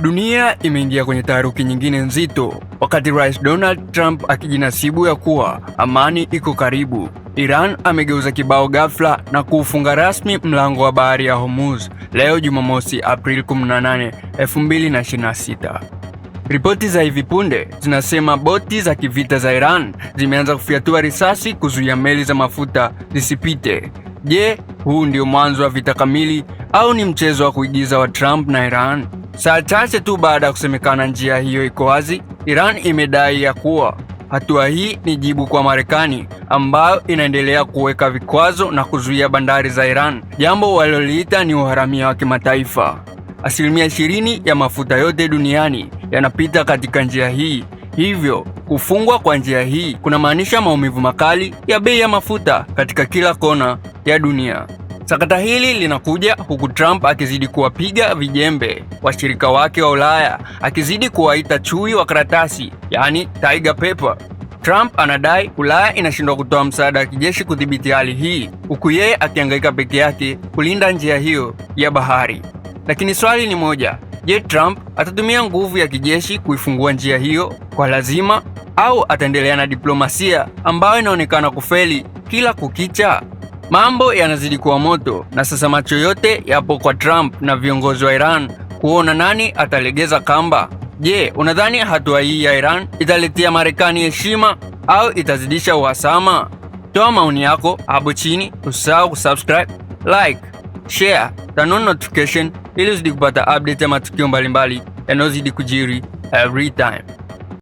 Dunia imeingia kwenye taharuki nyingine nzito wakati Rais Donald Trump akijinasibu ya kuwa amani iko karibu. Iran amegeuza kibao ghafla na kuufunga rasmi mlango wa bahari ya Hormuz leo Jumamosi, Aprili 18, 2026. Ripoti za hivi punde zinasema boti za kivita za Iran zimeanza kufyatua risasi kuzuia meli za mafuta zisipite. Je, huu ndio mwanzo wa vita kamili au ni mchezo wa kuigiza wa Trump na Iran? Saa chache tu baada ya kusemekana njia hiyo iko wazi, Iran imedai ya kuwa hatua hii ni jibu kwa Marekani ambayo inaendelea kuweka vikwazo na kuzuia bandari za Iran, jambo waliloliita ni uharamia wa kimataifa. Asilimia 20 ya mafuta yote duniani yanapita katika njia hii, hivyo kufungwa kwa njia hii kunamaanisha maumivu makali ya bei ya mafuta katika kila kona ya dunia. Sakata hili linakuja huku Trump akizidi kuwapiga vijembe washirika wake wa Ulaya, akizidi kuwaita chui wa karatasi, yani tiger paper. Trump anadai Ulaya inashindwa kutoa msaada wa kijeshi kudhibiti hali hii, huku yeye akihangaika peke yake kulinda njia hiyo ya bahari. Lakini swali ni moja, je, Trump atatumia nguvu ya kijeshi kuifungua njia hiyo kwa lazima au ataendelea na diplomasia ambayo inaonekana kufeli kila kukicha? Mambo yanazidi kuwa moto na sasa macho yote yapo kwa Trump na viongozi wa Iran kuona nani atalegeza kamba. Je, unadhani hatua hii ya Iran italetea Marekani heshima au itazidisha uhasama? Toa maoni yako hapo chini, usisahau kusubscribe, like, share, turn on notification ili uzidi kupata update ya matukio mbalimbali yanayozidi kujiri every time.